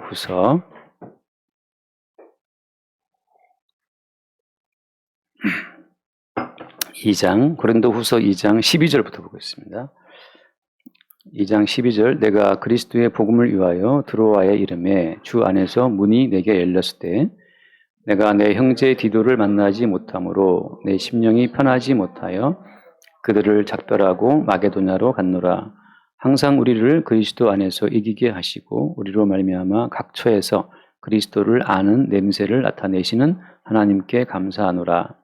후서 2장, 고린도 후서 2장 12절부터 보겠습니다. 2장 12절, 내가 그리스도의 복음을 위하여 드로아에 이름에 주 안에서 문이 내게 열렸을 때 내가 내 형제 디도를 만나지 못하므로 내 심령이 편하지 못하여 그들을 작별하고 마게도냐로 갔노라. 항상 우리를 그리스도 안에서 이기게 하시고 우리로 말미암아 각 처에서 그리스도를 아는 냄새를 나타내시는 하나님께 감사하노라.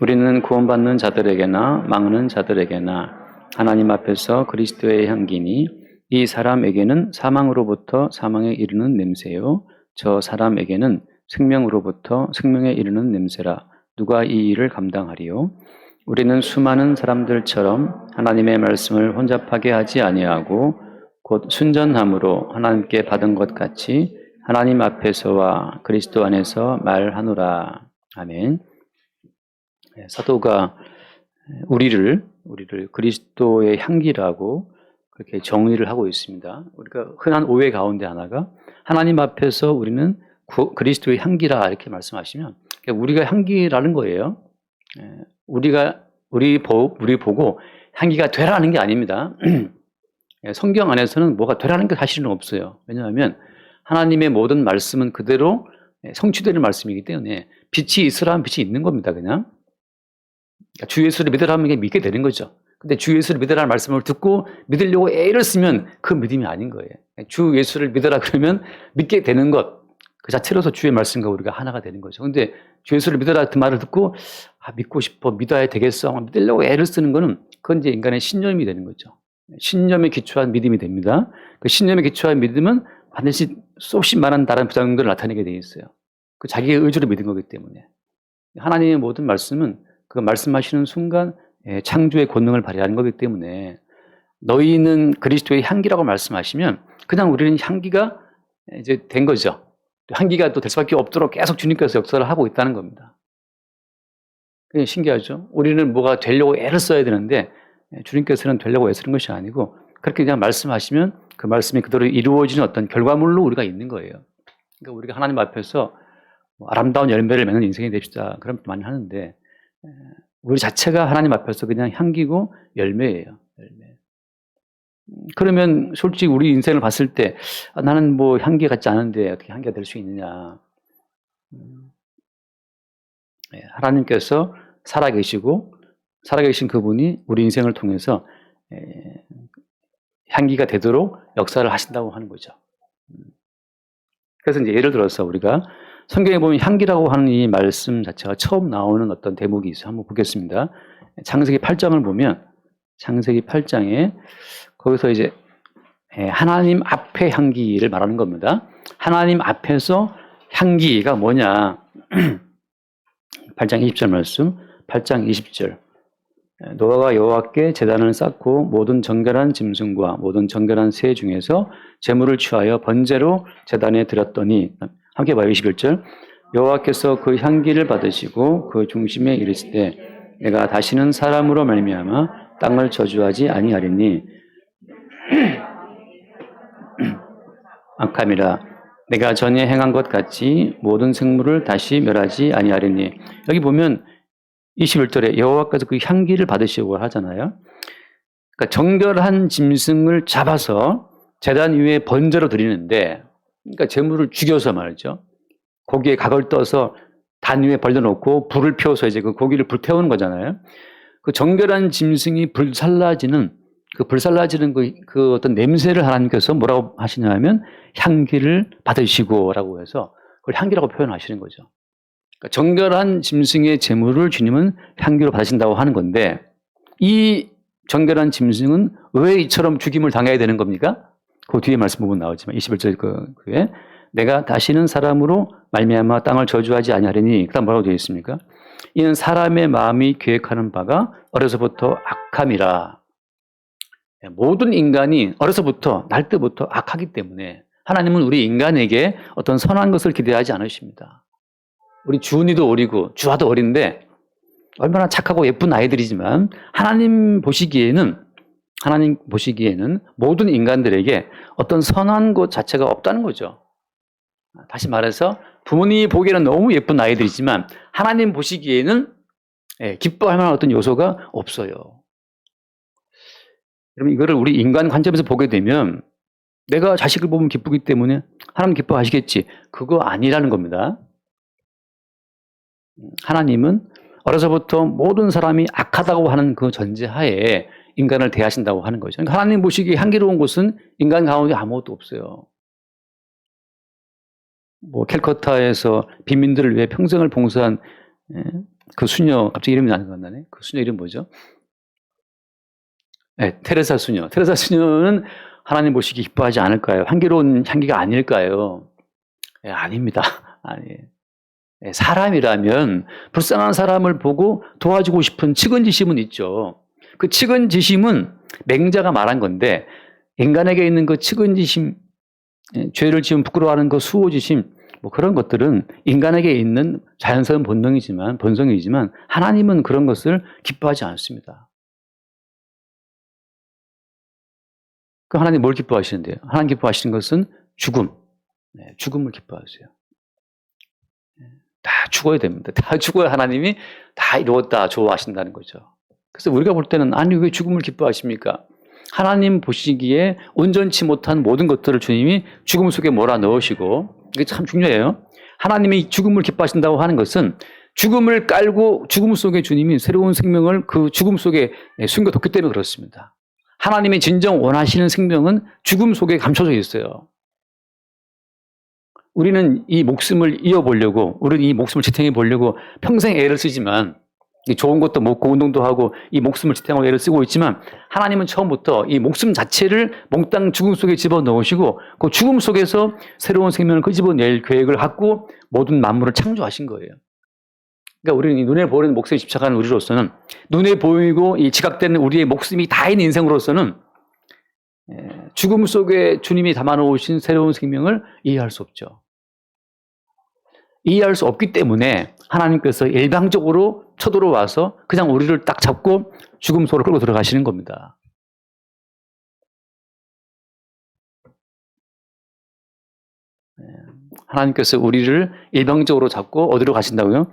우리는 구원받는 자들에게나 망하는 자들에게나 하나님 앞에서 그리스도의 향기니 이 사람에게는 사망으로부터 사망에 이르는 냄새요 저 사람에게는 생명으로부터 생명에 이르는 냄새라. 누가 이 일을 감당하리요? 우리는 수많은 사람들처럼 하나님의 말씀을 혼잡하게 하지 아니하고 곧 순전함으로 하나님께 받은 것 같이 하나님 앞에서와 그리스도 안에서 말하노라. 아멘. 사도가 우리를 그리스도의 향기라고 그렇게 정의를 하고 있습니다. 우리가 흔한 오해 가운데 하나가 하나님 앞에서 우리는 그리스도의 향기라 이렇게 말씀하시면 우리가 향기라는 거예요. 우리 보고 향기가 되라는 게 아닙니다. 성경 안에서는 뭐가 되라는 게 사실은 없어요. 왜냐하면 하나님의 모든 말씀은 그대로 성취되는 말씀이기 때문에 빛이 있으라면 빛이 있는 겁니다. 그냥 주 예수를 믿으라면 믿게 되는 거죠. 근데 주 예수를 믿으라는 말씀을 듣고 믿으려고 애를 쓰면 그 믿음이 아닌 거예요. 주 예수를 믿으라 그러면 믿게 되는 것 그 자체로서 주의 말씀과 우리가 하나가 되는 거죠. 근데 주 예수를 믿으라 그 말을 듣고 믿고 싶어, 믿어야 되겠어, 믿으려고 애를 쓰는 거는 그건 이제 인간의 신념이 되는 거죠. 신념에 기초한 믿음이 됩니다. 그 신념에 기초한 믿음은 반드시 수없이 많은 다른 부작용들을 나타내게 돼 있어요. 그 자기의 의지로 믿은 거기 때문에 하나님의 모든 말씀은 그 말씀하시는 순간 창조의 권능을 발휘하는 거기 때문에 너희는 그리스도의 향기라고 말씀하시면 그냥 우리는 향기가 이제 된 거죠. 향기가 또 될 수밖에 없도록 계속 주님께서 역사를 하고 있다는 겁니다. 그게 신기하죠? 우리는 뭐가 되려고 애를 써야 되는데 주님께서는 되려고 애쓰는 것이 아니고 그렇게 그냥 말씀하시면 그 말씀이 그대로 이루어지는 어떤 결과물로 우리가 있는 거예요. 그러니까 우리가 하나님 앞에서 아름다운 열매를 맺는 인생이 됩시다. 그런 말 많이 하는데 우리 자체가 하나님 앞에서 그냥 향기고 열매예요. 열매. 그러면 솔직히 우리 인생을 봤을 때 나는 뭐 향기 같지 않은데 어떻게 향기가 될 수 있느냐. 하나님께서 살아계신 그분이 우리 인생을 통해서 향기가 되도록 역사를 하신다고 하는 거죠. 그래서 이제 예를 들어서 우리가 성경에 보면 향기라고 하는 이 말씀 자체가 처음 나오는 어떤 대목이 있어요. 한번 보겠습니다. 창세기 8장을 보면 창세기 8장에 거기서 이제 하나님 앞의 향기를 말하는 겁니다. 하나님 앞에서 향기가 뭐냐. 8장 20절 말씀, 8장 20절. 노아가 여호와께 제단을 쌓고 모든 정결한 짐승과 모든 정결한 새 중에서 제물을 취하여 번제로 제단에 드렸더니 함께 봐요. 21절. 여호와께서 그 향기를 받으시고 그 중심에 이르실 때 내가 다시는 사람으로 말미암아 땅을 저주하지 아니하리니 악함이라 내가 전에 행한 것 같이 모든 생물을 다시 멸하지 아니하리니. 여기 보면 21절에 여호와께서 그 향기를 받으시고 하잖아요. 그러니까 정결한 짐승을 잡아서 제단 위에 번제로 드리는데, 그러니까 제물을 죽여서 말이죠. 고기에 각을 떠서 단 위에 벌려놓고 불을 피워서 이제 그 고기를 불태우는 거잖아요. 그 정결한 짐승이 불살라지는 그 어떤 냄새를 하나님께서 뭐라고 하시냐면 향기를 받으시고라고 해서 그걸 향기라고 표현하시는 거죠. 그러니까 정결한 짐승의 제물을 주님은 향기로 받으신다고 하는 건데 이 정결한 짐승은 왜 이처럼 죽임을 당해야 되는 겁니까? 그 뒤에 말씀 부분 나오지만 21절 그에 내가 다시는 사람으로 말미암아 땅을 저주하지 아니하리니 그다음 뭐라고 되어 있습니까? 이는 사람의 마음이 계획하는 바가 어려서부터 악함이라. 모든 인간이 어려서부터 날 때부터 악하기 때문에 하나님은 우리 인간에게 어떤 선한 것을 기대하지 않으십니다. 우리 주은이도 어리고 주아도 어린데 얼마나 착하고 예쁜 아이들이지만 하나님 보시기에는 모든 인간들에게 어떤 선한 것 자체가 없다는 거죠. 다시 말해서 부모님이 보기에는 너무 예쁜 아이들이지만 하나님 보시기에는 기뻐할 만한 어떤 요소가 없어요. 여러분 이거를 우리 인간 관점에서 보게 되면 내가 자식을 보면 기쁘기 때문에 하나님 기뻐하시겠지. 그거 아니라는 겁니다. 하나님은 어려서부터 모든 사람이 악하다고 하는 그 전제하에 인간을 대하신다고 하는 거죠. 그러니까 하나님 보시기에 향기로운 곳은 인간 가운데 아무것도 없어요. 뭐 캘커타에서 빈민들을 위해 평생을 봉사한 그 수녀, 갑자기 이름이 안 나네. 그 수녀 이름 뭐죠? 네, 테레사 수녀. 테레사 수녀는 하나님 보시기 기뻐하지 않을까요? 향기로운 향기가 아닐까요? 네, 아닙니다. 아니에요. 네, 사람이라면 불쌍한 사람을 보고 도와주고 싶은 측은지심은 있죠. 그 측은지심은 맹자가 말한 건데 인간에게 있는 그 측은지심, 죄를 지으면 부끄러워하는 그 수호지심, 뭐 그런 것들은 인간에게 있는 자연스러운 본성이지만 하나님은 그런 것을 기뻐하지 않습니다. 그 하나님 뭘 기뻐하시는데요? 하나님 기뻐하시는 것은 죽음, 죽음을 기뻐하세요. 다 죽어야 됩니다. 다 죽어야 하나님이 다 이루었다 좋아하신다는 거죠. 그래서 우리가 볼 때는 아니 왜 죽음을 기뻐하십니까? 하나님 보시기에 온전치 못한 모든 것들을 주님이 죽음 속에 몰아넣으시고 이게 참 중요해요. 하나님이 죽음을 기뻐하신다고 하는 것은 죽음을 깔고 죽음 속에 주님이 새로운 생명을 그 죽음 속에 숨겨뒀기 때문에 그렇습니다. 하나님이 진정 원하시는 생명은 죽음 속에 감춰져 있어요. 우리는 이 목숨을 이어보려고, 우리는 이 목숨을 지탱해 보려고 평생 애를 쓰지만, 좋은 것도 먹고 운동도 하고 이 목숨을 지탱하고 애를 쓰고 있지만, 하나님은 처음부터 이 목숨 자체를 몽땅 죽음 속에 집어넣으시고, 그 죽음 속에서 새로운 생명을 끄집어낼 계획을 갖고 모든 만물을 창조하신 거예요. 그러니까 우리는 눈에 보이는 목숨에 집착하는 우리로서는, 눈에 보이고 이 지각되는 우리의 목숨이 다인 인생으로서는 죽음 속에 주님이 담아놓으신 새로운 생명을 이해할 수 없죠. 이해할 수 없기 때문에 하나님께서 일방적으로 쳐들어와서 그냥 우리를 딱 잡고 죽음 속으로 끌고 들어가시는 겁니다. 하나님께서 우리를 일방적으로 잡고 어디로 가신다고요?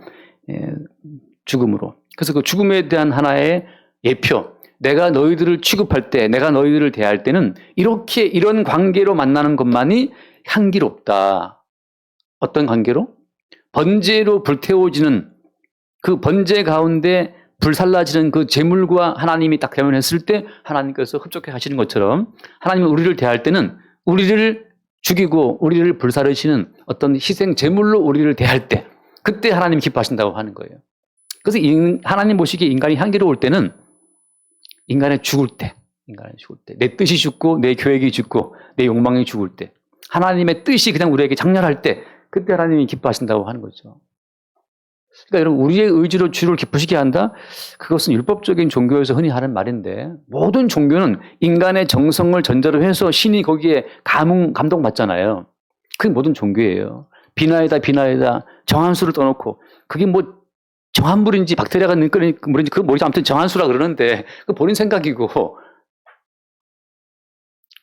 죽음으로. 그래서 그 죽음에 대한 하나의 예표, 내가 너희들을 취급할 때, 내가 너희들을 대할 때는 이런 관계로 만나는 것만이 향기롭다. 어떤 관계로? 번제로 불태워지는 그 번제 가운데 불살라지는 그 제물과 하나님이 딱 대면했을 때 하나님께서 흡족해 하시는 것처럼 하나님은 우리를 대할 때는 우리를 죽이고 우리를 불사르시는 어떤 희생 제물로 우리를 대할 때 그때 하나님이 기뻐하신다고 하는 거예요. 그래서 하나님 보시기에 인간이 향기로울 때는 인간이 죽을 때, 내 뜻이 죽고 내 계획이 죽고 내 욕망이 죽을 때, 하나님의 뜻이 그냥 우리에게 장렬할 때 그때 하나님이 기뻐하신다고 하는 거죠. 그러니까 여러분 우리의 의지로 주를 기쁘시게 한다? 그것은 율법적인 종교에서 흔히 하는 말인데 모든 종교는 인간의 정성을 전제로 해서 신이 거기에 감동받잖아요. 그게 모든 종교예요. 비나이다 정한 수를 떠놓고 그게 뭐 정한 물인지 박테리아가 끓는 물인지 그거 모르지 아무튼 정한 수라 그러는데 그 본인 생각이고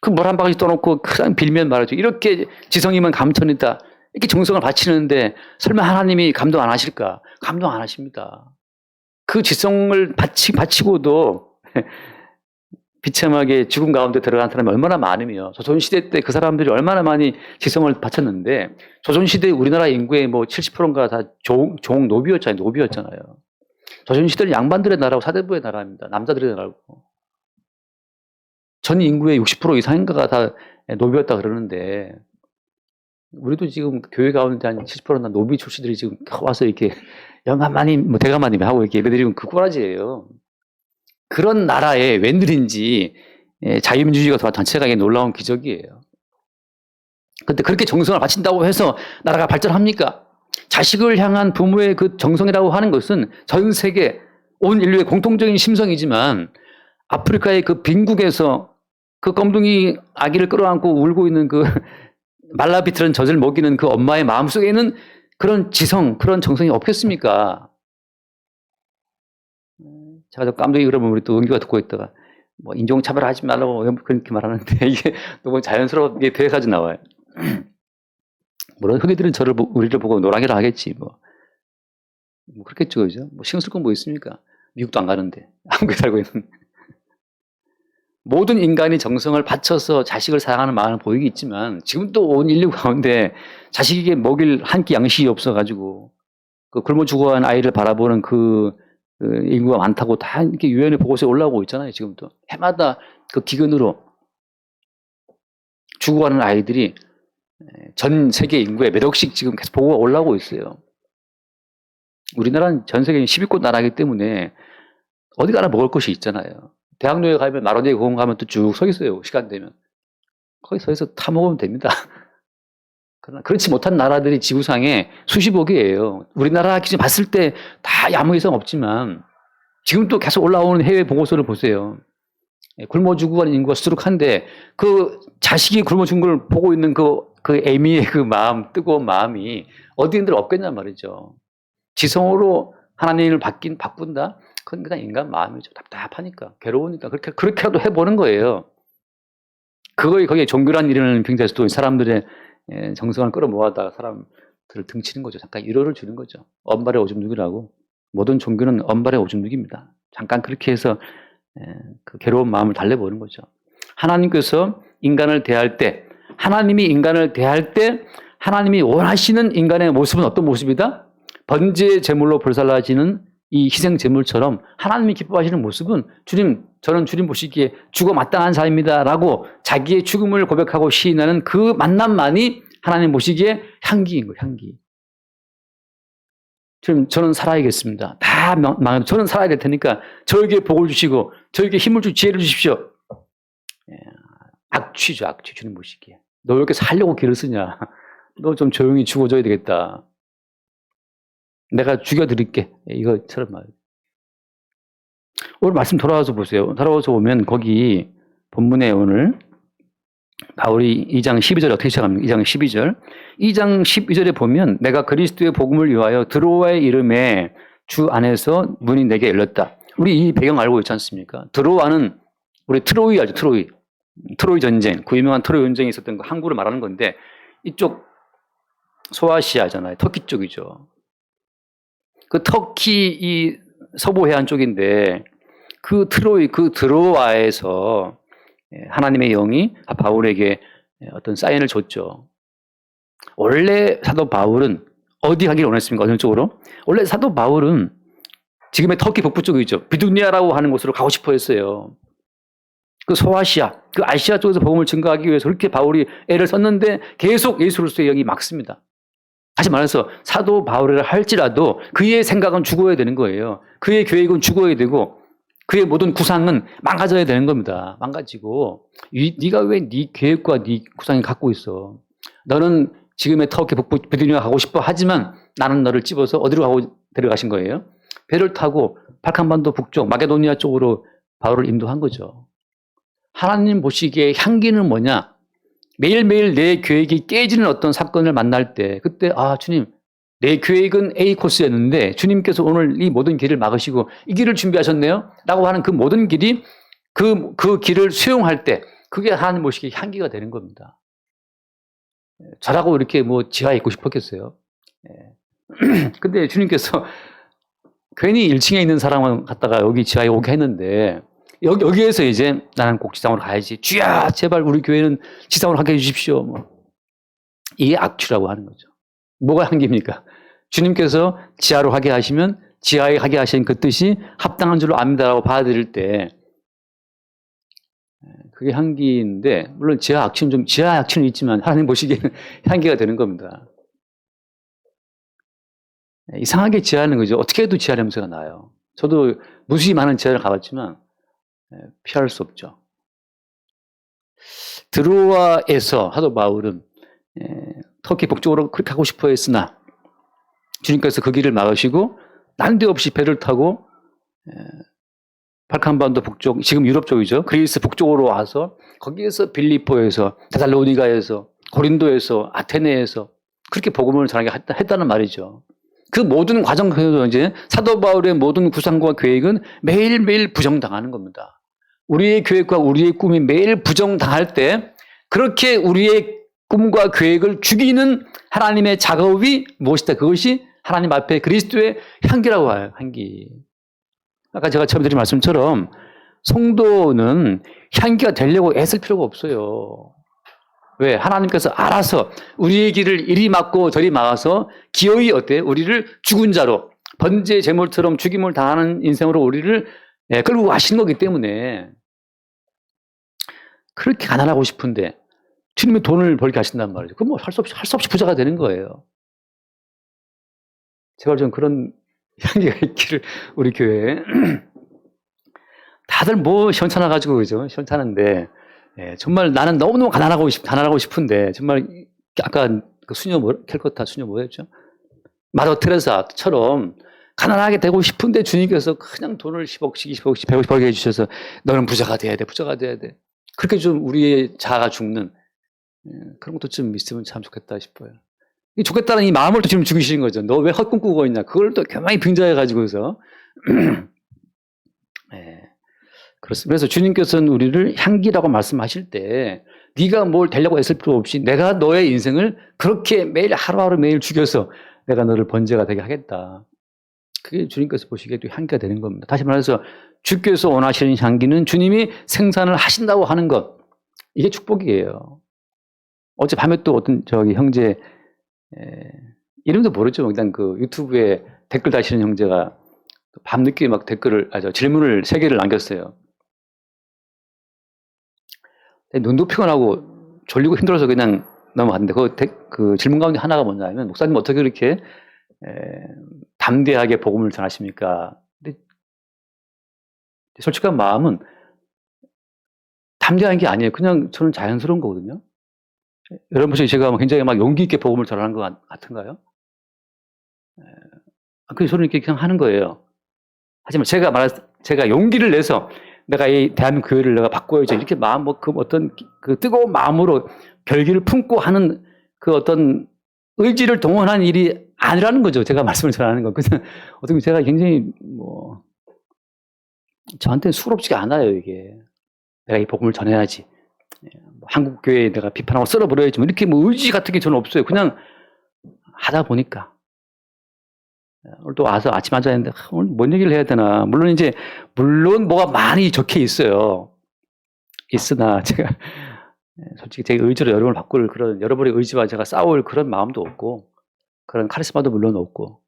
그 물 한 바가지 떠놓고 그냥 빌면 말하죠. 이렇게 지성이면 감천이다. 이렇게 정성을 바치는데 설마 하나님이 감동 안 하실까? 감동 안 하십니다. 그 지성을 바치고도 비참하게 죽음 가운데 들어간 사람이 얼마나 많으며 조선시대 때 그 사람들이 얼마나 많이 지성을 바쳤는데 조선시대 우리나라 인구의 뭐 70%인가 다 노비였잖아요. 조선시대는 양반들의 나라고 사대부의 나라입니다. 남자들의 나라고. 전 인구의 60% 이상인가가 다 노비였다 그러는데 우리도 지금 교회 가운데 한 70%나 노비 출신들이 지금 와서 이렇게 영감마님, 뭐 대감마님 하고 이렇게 예배드리면 그 꼬라지예요. 그런 나라에 웬일인지 자유민주주의가 전체가 놀라운 기적이에요. 그런데 그렇게 정성을 바친다고 해서 나라가 발전합니까? 자식을 향한 부모의 그 정성이라고 하는 것은 전 세계 온 인류의 공통적인 심성이지만 아프리카의 그 빈국에서 그 껌둥이 아기를 끌어안고 울고 있는 그 말라비틀은 젖을 먹이는 그 엄마의 마음속에는 그런 지성, 그런 정성이 없겠습니까? 제가 저 깜둥이 그러면 우리 또 은규가 듣고 있다가 뭐 인종차별하지 말라고 그렇게 말하는데 이게 너무 자연스럽게 대사가 나와요. 물론 흑인들은 우리를 보고 노랑이라 하겠지 뭐 그렇겠죠, 그죠? 뭐 신경 쓸 건 뭐 있습니까? 미국도 안 가는데 한국에 살고 있는 모든 인간이 정성을 바쳐서 자식을 사랑하는 마음은 보이겠지만 지금도 온 인류 가운데 자식에게 먹일 한 끼 양식이 없어가지고 그 굶어 죽어가는 아이를 바라보는 그 인구가 많다고 다 이렇게 유엔의 보고서에 올라오고 있잖아요. 지금도 해마다 그 기근으로 죽어가는 아이들이 전 세계 인구의 몇 억씩 지금 계속 보고가 올라오고 있어요. 우리나라는 전 세계 10위권 나라이기 때문에 어디 가나 먹을 것이 있잖아요. 대학로에 가면 나로대 공원 가면 또 쭉 서 있어요. 시간 되면. 거기 서서 타 먹으면 됩니다. 그러나 그렇지 못한 나라들이 지구상에 수십억이에요. 우리나라 기준 봤을 때 다 아무 이상 없지만 지금 또 계속 올라오는 해외 보고서를 보세요. 굶어 죽어가는 인구가 수두룩한데 그 자식이 굶어 죽은 걸 보고 있는 그 애미의 그 마음, 뜨거운 마음이 어디인들 없겠냔 말이죠. 지성으로 하나님을 바꾼다? 그건 그냥 인간 마음이죠. 답답하니까, 괴로우니까 그렇게라도 해보는 거예요. 거기에 종교란 이름을 빙자해서 또 사람들의 정성을 끌어모아다가 사람들을 등치는 거죠. 잠깐 위로를 주는 거죠. 언발의 오줌 누기라고. 모든 종교는 언발의 오줌 누기입니다. 잠깐 그렇게 해서 그 괴로운 마음을 달래보는 거죠. 하나님께서 인간을 대할 때, 하나님이 인간을 대할 때 하나님이 원하시는 인간의 모습은 어떤 모습이다? 번제 제물로 불살라지는 이 희생 제물처럼 하나님이 기뻐하시는 모습은 주님, 저는 주님 보시기에 죽어 마땅한 사람입니다 라고 자기의 죽음을 고백하고 시인하는 그 만남만이 하나님 보시기에 향기인 거예요. 향기. 주님, 저는 살아야겠습니다. 다 망해도 저는 살아야 될 테니까 저에게 복을 주시고 저에게 힘을 주시고 지혜를 주십시오. 악취죠, 악취. 주님 보시기에. 너 왜 이렇게 살려고 길을 쓰냐. 너 좀 조용히 죽어줘야 되겠다. 내가 죽여드릴게. 이거처럼 말이에요. 오늘 말씀 돌아와서 보세요. 돌아와서 보면 거기 본문에 오늘 바울이 2장 12절에 어떻게 시작합니까? 2장 12절. 2장 12절에 보면 내가 그리스도의 복음을 위하여 드로아의 이름에 주 안에서 문이 내게 열렸다. 우리 이 배경 알고 있지 않습니까? 드로아는 우리 트로이 알죠? 트로이 전쟁. 그 유명한 트로이 전쟁이 있었던 거 항구를 말하는 건데 이쪽 소아시아잖아요. 터키 쪽이죠. 그 터키 이 서부 해안 쪽인데 그 트로이, 그 드로아에서 하나님의 영이 바울에게 어떤 사인을 줬죠. 원래 사도 바울은 어디 가기를 원했습니까? 어느 쪽으로? 원래 사도 바울은 지금의 터키 북부 쪽이죠. 비두니아라고 하는 곳으로 가고 싶어 했어요. 그 소아시아, 그 아시아 쪽에서 복음을 증거하기 위해서 그렇게 바울이 애를 썼는데 계속 예수로서의 영이 막습니다. 다시 말해서 사도 바울이라 할지라도 그의 생각은 죽어야 되는 거예요. 그의 계획은 죽어야 되고 그의 모든 구상은 망가져야 되는 겁니다. 망가지고 네가 왜 네 계획과 네 구상을 갖고 있어. 너는 지금의 터키 북부 비두니아 가고 싶어 하지만 나는 너를 찝어서 어디로 가고 데려가신 거예요? 배를 타고 발칸반도 북쪽 마게도니아 쪽으로 바울을 인도한 거죠. 하나님 보시기에 향기는 뭐냐? 매일매일 내 계획이 깨지는 어떤 사건을 만날 때 그때 주님 내 계획은 A 코스였는데 주님께서 오늘 이 모든 길을 막으시고 이 길을 준비하셨네요 라고 하는 그 모든 길이 그 길을 수용할 때 그게 하나님 보시기에 향기가 되는 겁니다. 저라고 이렇게 지하에 있고 싶었겠어요. 근데 주님께서 괜히 1층에 있는 사람을 갖다가 여기 지하에 오게 했는데 여기에서 이제 나는 꼭 지상으로 가야지. 주야, 제발 우리 교회는 지상으로 가게 해주십시오. 이게 악취라고 하는 거죠. 뭐가 향기입니까? 주님께서 지하로 가게 하시면 지하에 가게 하신 그 뜻이 합당한 줄로 압니다라고 받아들일 때 그게 향기인데 물론 지하 악취는 있지만 하나님 보시기에는 향기가 되는 겁니다. 이상하게 지하는 거죠. 어떻게 해도 지하 냄새가 나요. 저도 무수히 많은 지하를 가봤지만 피할 수 없죠. 드로아에서 사도 바울은 터키 북쪽으로 그렇게 가고 싶어 했으나 주님께서 그 길을 막으시고 난데없이 배를 타고 발칸반도 북쪽, 지금 유럽 쪽이죠. 그리스 북쪽으로 와서 거기에서 빌립보에서 데살로니가에서 고린도에서 아테네에서 그렇게 복음을 전하게 했다는 말이죠. 그 모든 과정 속에서 이제 사도 바울의 모든 구상과 계획은 매일매일 부정당하는 겁니다. 우리의 계획과 우리의 꿈이 매일 부정당할 때 그렇게 우리의 꿈과 계획을 죽이는 하나님의 작업이 무엇이다? 그것이 하나님 앞에 그리스도의 향기라고 해요. 향기. 아까 제가 처음 드린 말씀처럼 성도는 향기가 되려고 애쓸 필요가 없어요. 왜? 하나님께서 알아서 우리의 길을 이리 막고 저리 막아서 기어이 우리를 죽은 자로 번제 제물처럼 죽임을 당하는 인생으로 우리를 끌고 가시는 거기 때문에 그렇게 가난하고 싶은데 주님이 돈을 벌게 하신단 말이죠. 그럼 뭐 할 수 없이 부자가 되는 거예요. 제발 좀 그런 향기가 있기를 우리 교회에. 다들 뭐 시원찮아가지고 그죠? 시원찮은데 정말 나는 너무너무 가난하고 싶은데 정말 아까 그 수녀 캘커타 수녀 뭐였죠? 마더 테레사처럼 가난하게 되고 싶은데 주님께서 그냥 돈을 10억씩 20억씩 150억 해주셔서 너는 부자가 돼야 돼. 그렇게 좀 우리의 자아가 죽는 그런 것도 좀 있으면 참 좋겠다 싶어요. 좋겠다는 이 마음을 또 지금 죽이시는 거죠. 너 왜 헛꿈 꾸고 있냐. 그걸 또 교만히 빙자해가지고서. 그렇습니다. 그래서 주님께서는 우리를 향기라고 말씀하실 때 네가 뭘 되려고 애쓸 필요 없이 내가 너의 인생을 그렇게 매일 하루하루 매일 죽여서 내가 너를 번제가 되게 하겠다. 그게 주님께서 보시기에 또 향기가 되는 겁니다. 다시 말해서 주께서 원하시는 향기는 주님이 생산을 하신다고 하는 것. 이게 축복이에요. 어젯밤에 또 어떤 형제 이름도 모르죠. 일단 그 유튜브에 댓글 다시는 형제가 밤늦게 막 질문을 3개를 남겼어요. 눈도 피곤하고 졸리고 힘들어서 그냥 넘어갔는데 그 질문 가운데 하나가 뭐냐면 목사님 어떻게 그렇게 담대하게 복음을 전하십니까? 근데 솔직한 마음은 담대한 게 아니에요. 그냥 저는 자연스러운 거거든요. 여러분 보시면 제가 굉장히 막 용기 있게 복음을 전하는 것 같은가요? 그 소리는 이렇게 그냥 하는 거예요. 하지만 제가 용기를 내서 내가 이 대한민국 교회를 내가 바꿔야지 이렇게 어떤 그 뜨거운 마음으로 별기를 품고 하는 그 어떤 의지를 동원한 일이 아니라는 거죠. 제가 말씀을 전하는 건. 그래서 어떻게 제가 굉장히 저한테 수롭지가 않아요, 이게. 내가 이 복음을 전해야지. 한국 교회에 내가 비판하고 썰어버려야지. 이렇게 의지 같은 게 저는 없어요. 그냥 하다 보니까. 오늘 또 와서 아침 앉았는데 오늘 뭔 얘기를 해야 되나. 물론 뭐가 많이 적혀 있어요. 있으나 제가 솔직히 제 의지로 여러분을 바꿀 그런 여러분의 의지와 제가 싸울 그런 마음도 없고 그런 카리스마도 물론 없고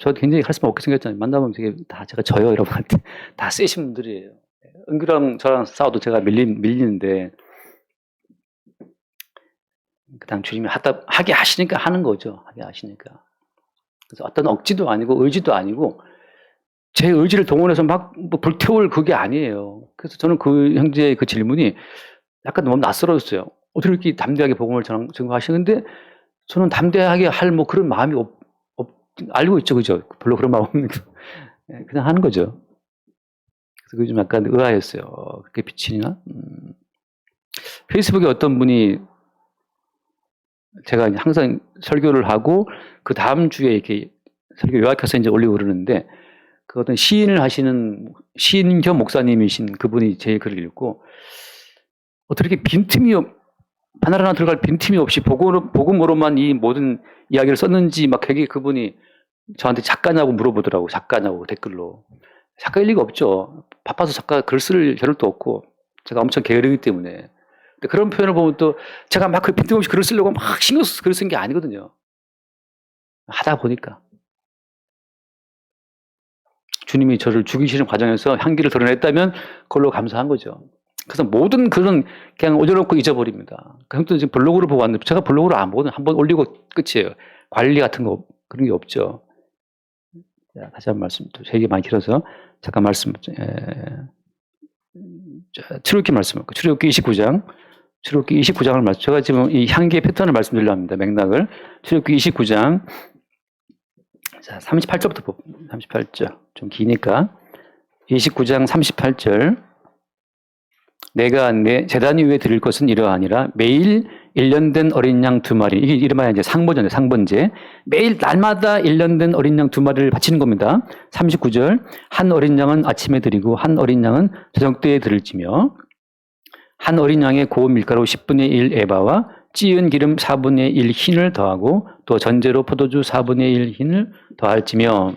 저 굉장히 카리스마 없게 생겼잖아요. 만나면 되게 다 제가 져요. 여러분한테 다 세신 분들이에요. 은규랑 저랑 싸워도 제가 밀리는데 그다음 주님이 하게 하시니까 하는 거죠. 하게 하시니까. 그래서 어떤 억지도 아니고 의지도 아니고 제 의지를 동원해서 막 불태울 그게 아니에요. 그래서 저는 그 형제의 그 질문이 약간 너무 낯설었어요. 어떻게 이렇게 담대하게 복음을 전하시는데 저는 담대하게 할 그런 마음이 알고 있죠, 그죠? 별로 그런 마음 없는 거. 그냥 하는 거죠. 그래서 그게 좀 약간 의아했어요. 그렇게 비치나? 페이스북에 어떤 분이 제가 항상 설교를 하고 그 다음 주에 이렇게 설교 요약해서 이제 올리고 그러는데 그 어떤 시인을 하시는 시인 겸 목사님이신 그분이 제 글을 읽고 어떻게 바늘 하나 들어갈 빈틈이 없이 복음으로만 이 모든 이야기를 썼는지 막 되게 그분이 저한테 작가냐고 물어보더라고. 작가냐고 댓글로. 작가일 리가 없죠. 바빠서 작가 글 쓸 겨를도 없고 제가 엄청 게으르기 때문에. 근데 그런 표현을 보면 또 제가 막 그 빈틈없이 글을 쓰려고 막 신경 써서 글을 쓴 게 아니거든요. 하다 보니까 주님이 저를 죽이시는 과정에서 향기를 드러냈다면 그걸로 감사한 거죠. 그래서 모든 글은 그냥 올려놓고 잊어버립니다. 그 형도 지금 블로그를 보고 왔는데 제가 블로그를 안 보거든요. 한번 올리고 끝이에요. 관리 같은 거 그런 게 없죠. 자, 다시 한 번 말씀, 또 얘기 많이 길어서 잠깐 말씀. 출애굽기 말씀, 출애굽기 29장. 출애굽기 29장을 말씀. 제가 지금 이 향기의 패턴을 말씀드리려 합니다. 맥락을. 출애굽기 29장. 자, 38절부터 38절. 좀 기니까. 29장 38절. 내가 내 제단 위에 드릴 것은 이러하니라. 매일 1년 된 어린 양 2마리. 이게 이름하여 이제 상번제. 매일 날마다 1년 된 어린 양 2마리를 바치는 겁니다. 39절. 한 어린 양은 아침에 드리고 한 어린 양은 저녁 때에 드릴지며 한 어린 양의 고운 밀가루 10분의 1 에바와 찌은 기름 4분의 1 흰을 더하고 또 전제로 포도주 4분의 1 흰을 더할지며.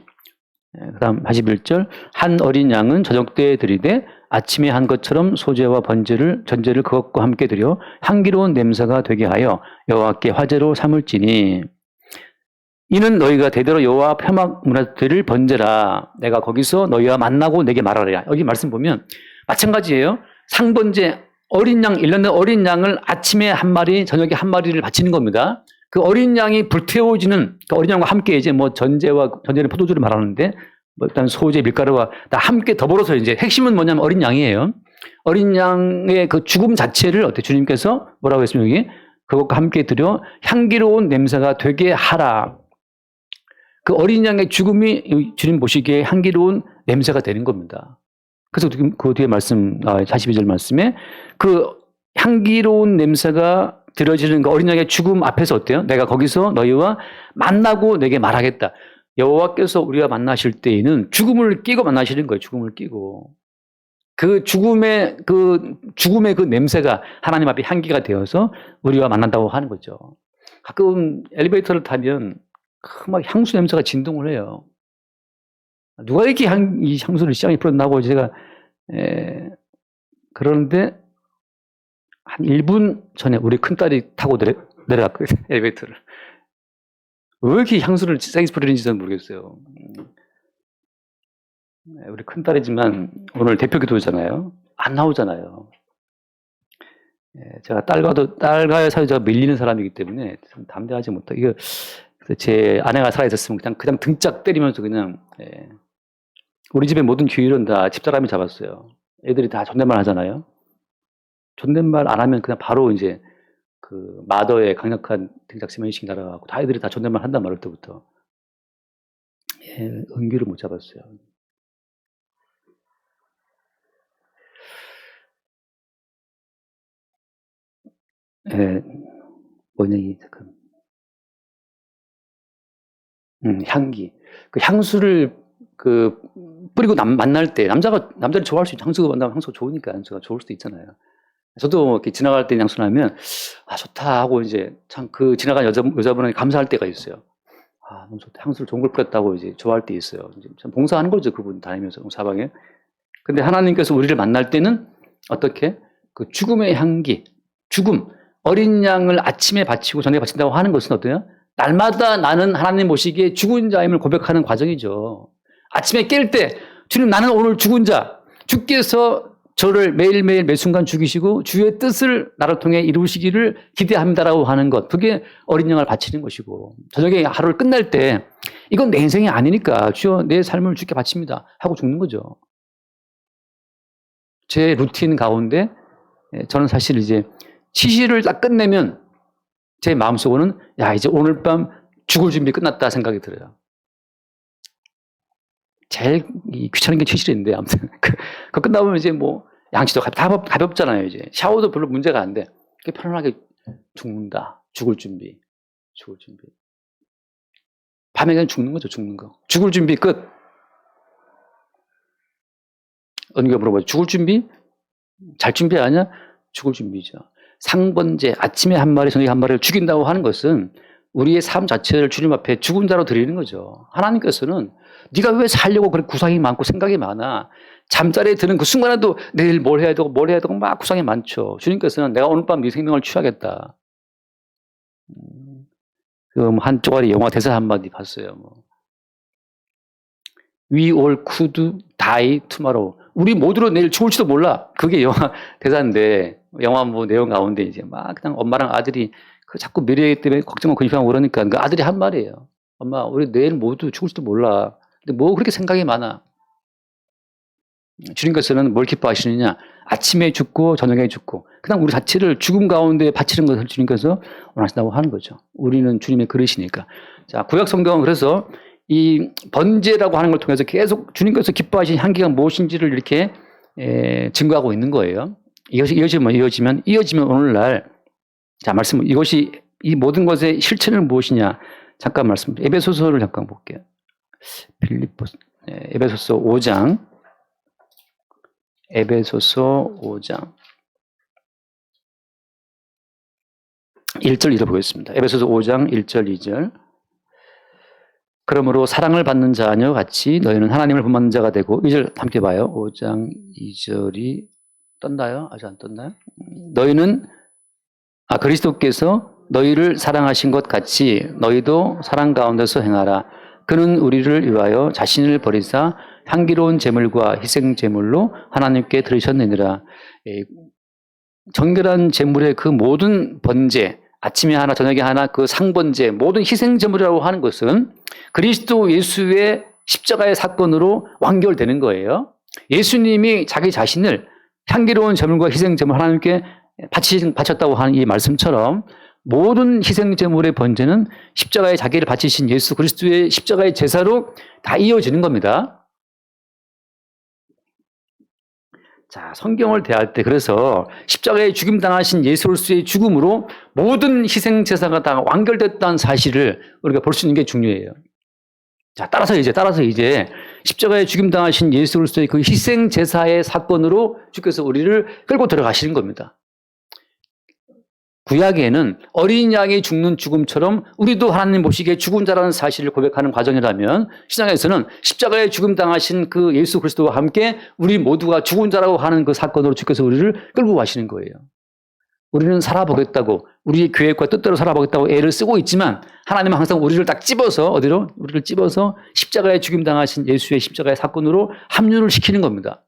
그 다음 41절 한 어린 양은 저녁 때에 드리되 아침에 한 것처럼 소제와 전제를 그것과 함께 드려 향기로운 냄새가 되게 하여 여호와께 화제로 삼을지니 이는 너희가 대대로 여호와 표막 문화 드릴 번제라. 내가 거기서 너희와 만나고 내게 말하리라. 여기 말씀 보면 마찬가지예요. 상번제 어린 양 1년 된 어린 양을 아침에 한 마리 저녁에 한 마리를 바치는 겁니다. 그 어린 양이 불태워지는 그 어린 양과 함께 이제 뭐 전제는 포도주를 말하는데 뭐 일단 소재 밀가루와 다 함께 더불어서 이제 핵심은 뭐냐면 어린 양이에요. 어린 양의 그 죽음 자체를 어때 주님께서 뭐라고 했으면 여기 그것과 함께 드려 향기로운 냄새가 되게 하라. 그 어린 양의 죽음이 주님 보시기에 향기로운 냄새가 되는 겁니다. 그래서 그 뒤에 말씀 42절 말씀에 그 향기로운 냄새가 들어지는 그 어린 양의 죽음 앞에서 어때요? 내가 거기서 너희와 만나고 내게 말하겠다. 여호와께서 우리와 만나실 때에는 죽음을 끼고 만나시는 거예요. 죽음을 끼고. 그 죽음의 그 냄새가 하나님 앞에 향기가 되어서 우리와 만난다고 하는 거죠. 가끔 엘리베이터를 타면 막 향수 냄새가 진동을 해요. 누가 이렇게 이 향수를 시장에 뿌렸나고 제가 그러는데 한 1분 전에 우리 큰딸이 타고 내려갔거든요. 엘리베이터를. 왜 이렇게 향수를 세게 뿌리는지 저는 모르겠어요. 우리 큰딸이지만 오늘 대표 기도잖아요. 안 나오잖아요. 제가 딸과의 사이가 밀리는 사람이기 때문에 참 담대하지 못하고 이거 제 아내가 살아있었으면 그냥 등짝 때리면서 그냥 우리 집의 모든 규율은 다 집사람이 잡았어요. 애들이 다 존댓말 하잖아요. 존댓말 안 하면 그냥 바로 이제 그 마더의 강력한 등짝심 인식 날아가고 다 애들이 다 존댓말 한단 말일 때부터 은규를 못 잡았어요. 뭐냐 이 잠깐. 향기. 그 향수를 뿌리고 만날 때 남자를 좋아할 수 있죠. 향수가 만나면 향수가 좋으니까 향수가 좋을 수도 있잖아요. 저도 이렇게 지나갈 때 향수 나면 좋다 하고 이제 참 그 지나간 여자분은 감사할 때가 있어요. 너무 좋다. 향수를 좋은 걸 뿌렸다고 이제 좋아할 때 있어요. 이제 참 봉사하는 거죠. 그분 다니면서 사방에. 근데 하나님께서 우리를 만날 때는 어떻게? 그 죽음의 향기, 죽음, 어린 양을 아침에 바치고 저녁에 바친다고 하는 것은 어때요? 날마다 나는 하나님 보시기에 죽은 자임을 고백하는 과정이죠. 아침에 깰 때 주님 나는 오늘 죽은 자, 주께서 저를 매일매일 매순간 죽이시고 주의 뜻을 나를 통해 이루시기를 기대합니다라고 하는 것. 그게 어린 양을 바치는 것이고 저녁에 하루를 끝날 때 이건 내 인생이 아니니까 주여 내 삶을 주께 바칩니다 하고 죽는 거죠. 제 루틴 가운데 저는 사실 이제 치실을 딱 끝내면 제 마음속으로는 이제 오늘 밤 죽을 준비 끝났다 생각이 들어요. 제일 귀찮은 게 치실인데 아무튼 그 끝나보면 이제 뭐 양치도 가볍잖아요. 이제 샤워도 별로 문제가 안 돼. 편안하게 죽는다. 죽을 준비. 밤에 그냥 죽는 거죠. 죽는 거. 죽을 준비 끝. 언니가 물어봐요. 죽을 준비? 잘 준비하냐? 죽을 준비죠. 상번제 아침에 한 마리 저녁에 한 마리를 죽인다고 하는 것은 우리의 삶 자체를 주님 앞에 죽은 자로 드리는 거죠. 하나님께서는 네가 왜 살려고 그렇게 구상이 많고 생각이 많아. 잠자리에 드는 그 순간에도 내일 뭘 해야 되고 막 구상이 많죠. 주님께서는 내가 오늘 밤 네 생명을 취하겠다. 한 쪼가리 영화 대사 한마디 봤어요. We all could die tomorrow. 우리 모두로 내일 죽을지도 몰라. 그게 영화 대사인데 영화 내용 가운데 이제 막 그냥 엄마랑 아들이 자꾸 미래 때문에 걱정하고 근심하고 그러니까 그 아들이 한 말이에요. 엄마, 우리 내일 모두 죽을지도 몰라. 근데 뭐 그렇게 생각이 많아. 주님께서는 뭘 기뻐하시느냐? 아침에 죽고 저녁에 죽고 그냥 우리 자체를 죽음 가운데 바치는 것을 주님께서 원하신다고 하는 거죠. 우리는 주님의 그릇이니까. 자, 구약 성경은 그래서 이 번제라고 하는 걸 통해서 계속 주님께서 기뻐하신 향기가 무엇인지를 이렇게 증거하고 있는 거예요. 이어지면 오늘날 자 말씀 이 모든 것의 실체는 무엇이냐? 잠깐 말씀. 에베소서를 잠깐 볼게요. 에베소서 5장. 1절 읽어보겠습니다. 에베소서 5장 1절 2절. 그러므로 사랑을 받는 자녀 같이 너희는 하나님을 본받는 자가 되고, 2절 함께 봐요. 5장 2절이 떴나요? 아직 안 떴나요? 너희는 그리스도께서 너희를 사랑하신 것 같이 너희도 사랑 가운데서 행하라. 그는 우리를 위하여 자신을 버리사 향기로운 제물과 희생 제물로 하나님께 드리셨느니라. 정결한 제물의 그 모든 번제, 아침에 하나 저녁에 하나 그 상번제, 모든 희생 제물이라고 하는 것은 그리스도 예수의 십자가의 사건으로 완결되는 거예요. 예수님이 자기 자신을 향기로운 제물과 희생 제물 하나님께 바쳤다고 하는 이 말씀처럼 모든 희생 제물의 번제는 십자가에 자기를 바치신 예수 그리스도의 십자가의 제사로 다 이어지는 겁니다. 자, 성경을 대할 때 그래서 십자가에 죽임당하신 예수 그리스도의 죽음으로 모든 희생 제사가 다 완결됐다는 사실을 우리가 볼 수 있는 게 중요해요. 자, 따라서 이제 십자가에 죽임당하신 예수 그리스도의 그 희생 제사의 사건으로 주께서 우리를 끌고 들어가시는 겁니다. 구약에는 어린 양이 죽는 죽음처럼 우리도 하나님 보시기에 죽은 자라는 사실을 고백하는 과정이라면, 신약에서는 십자가에 죽임당하신 그 예수 그리스도와 함께 우리 모두가 죽은 자라고 하는 그 사건으로 주께서 우리를 끌고 가시는 거예요. 우리는 살아보겠다고, 우리의 계획과 뜻대로 살아보겠다고 애를 쓰고 있지만 하나님은 항상 우리를 딱 찝어서 우리를 찝어서 십자가에 죽임당하신 예수의 십자가의 사건으로 합류를 시키는 겁니다.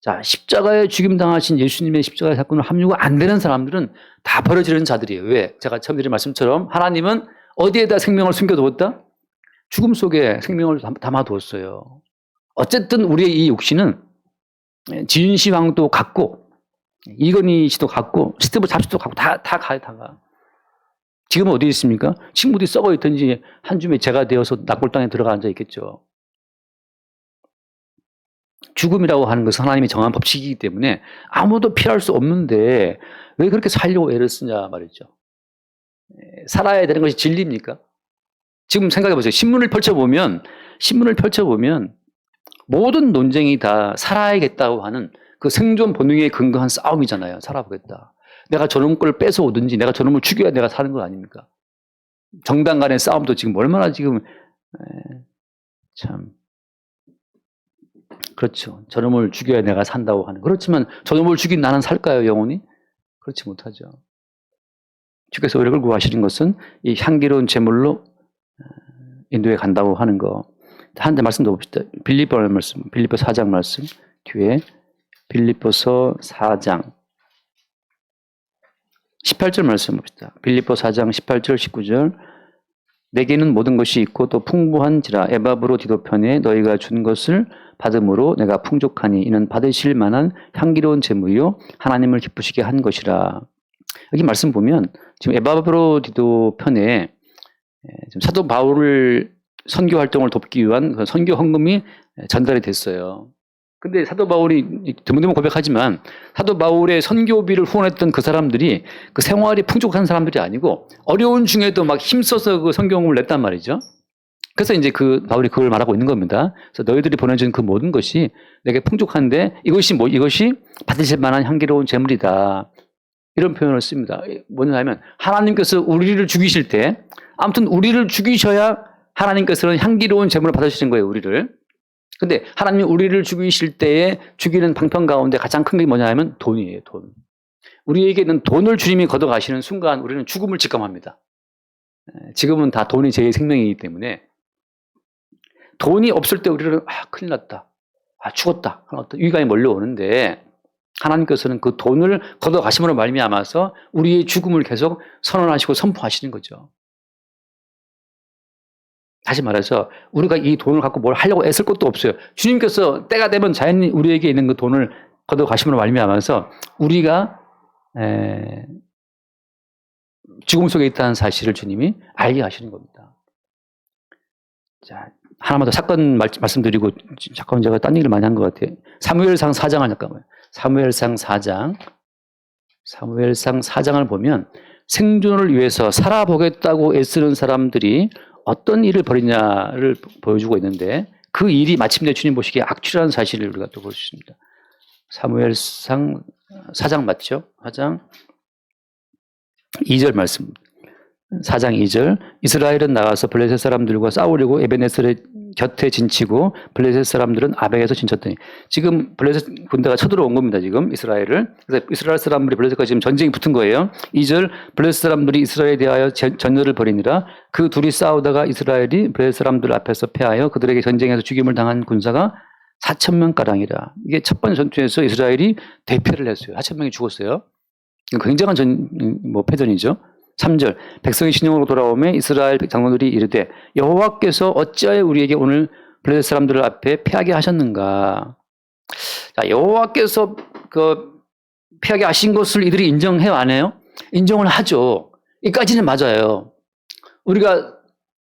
자, 십자가에 죽임당하신 예수님의 십자가의 사건으로 합류가 안 되는 사람들은 다 버려지는 자들이에요. 왜? 제가 처음 드린 말씀처럼 하나님은 어디에다 생명을 숨겨두었다? 죽음 속에 생명을 담아두었어요. 어쨌든 우리의 이 육신은 진시 왕도 갖고, 이건희 씨도 갖고, 스티브 잡스도 갖고 다 가. 지금 어디 있습니까? 친구들이 썩어 있든지 한 줌에 제가 되어서 낙골당에 들어가 앉아 있겠죠. 죽음이라고 하는 것은 하나님이 정한 법칙이기 때문에 아무도 피할 수 없는데 왜 그렇게 살려고 애를 쓰냐 말이죠. 살아야 되는 것이 진리입니까? 지금 생각해 보세요. 신문을 펼쳐보면 모든 논쟁이 다 살아야겠다고 하는 그 생존 본능에 근거한 싸움이잖아요. 살아보겠다. 내가 저놈 걸 뺏어오든지 내가 저놈을 죽여야 내가 사는 거 아닙니까? 정당 간의 싸움도 지금 얼마나 지금 참 그렇죠. 저놈을 죽여야 내가 산다고 하는. 그렇지만 저놈을 죽인 나는 살까요, 영원히? 그렇지 못하죠. 주께서 우리를 끌고 가시는 것은 이 향기로운 제물로 인도에 간다고 하는 거. 한 대 말씀 더 봅시다. 빌립보 4장 말씀 뒤에 빌립보서 4장 18절 말씀 봅시다. 빌립보 4장 18절 19절. 내게는 모든 것이 있고 또 풍부한지라 에바브로디도 편에 너희가 준 것을 받음으로 내가 풍족하니 이는 받으실 만한 향기로운 제물이요 하나님을 기쁘시게 한 것이라. 여기 말씀 보면 지금 에바브로디도 편에 지금 사도 바울을 선교 활동을 돕기 위한 그 선교 헌금이 전달이 됐어요. 근데 사도 바울이 드문드문 고백하지만 사도 바울의 선교비를 후원했던 그 사람들이 그 생활이 풍족한 사람들이 아니고 어려운 중에도 막 힘써서 그 선교헌금을 냈단 말이죠. 그래서 이제 그 바울이 그걸 말하고 있는 겁니다. 그래서 너희들이 보내준 그 모든 것이 내게 풍족한데 이것이 받으실 만한 향기로운 제물이다. 이런 표현을 씁니다. 뭐냐면 하나님께서 우리를 죽이실 때, 아무튼 우리를 죽이셔야 하나님께서는 향기로운 제물을 받으시는 거예요, 우리를. 근데 하나님이 우리를 죽이실 때에 죽이는 방편 가운데 가장 큰 게 뭐냐 하면 돈이에요, 돈. 우리에게는 돈을 주님이 걷어가시는 순간 우리는 죽음을 직감합니다. 지금은 다 돈이 제 생명이기 때문에 돈이 없을 때 우리는 큰일 났다. 죽었다. 어떤 위기감이 몰려오는데 하나님께서는 그 돈을 걷어가심으로 말미암아서 우리의 죽음을 계속 선언하시고 선포하시는 거죠. 다시 말해서 우리가 이 돈을 갖고 뭘 하려고 애쓸 것도 없어요. 주님께서 때가 되면 자연히 우리에게 있는 그 돈을 걷어가심으로 말미암아서 우리가 죽음 속에 있다는 사실을 주님이 알게 하시는 겁니다. 자, 하나만 더 사건 말씀드리고 잠깐 제가 딴 얘기를 많이 한 것 같아요. 사무엘상 4장 하니까 사무엘상 4장을 보면 생존을 위해서 살아보겠다고 애쓰는 사람들이 어떤 일을 벌이냐를 보여주고 있는데 그 일이 마침내 주님 보시기에 악취라는 사실을 우리가 또 볼 수 있습니다. 사무엘상 4장 맞죠? 4장 2절 말씀. 4장 2절. 이스라엘은 나가서 블레셋 사람들과 싸우려고 에베네셀의 곁에 진치고 블레셋 사람들은 아벡에서 진쳤더니, 지금 블레셋 군대가 쳐들어온 겁니다. 지금 이스라엘을. 그래서 이스라엘 사람들이 블레셋과 지금 전쟁이 붙은 거예요. 2절. 블레셋 사람들이 이스라엘에 대하여 전열을 벌이니라. 그 둘이 싸우다가 이스라엘이 블레셋 사람들 앞에서 패하여 그들에게 전쟁에서 죽임을 당한 군사가 4,000명가량이라. 이게 첫 번째 전투에서 이스라엘이 대패를 했어요. 4,000명이 죽었어요. 굉장한 패전이죠. 3절. 백성이 신령으로 돌아오매 이스라엘 장로들이 이르되 여호와께서 어찌하여 우리에게 오늘 블레셋 사람들 앞에 패하게 하셨는가. 자, 여호와께서 패하게 하신 것을 이들이 인정해 안 해요? 인정을 하죠. 이까지는 맞아요. 우리가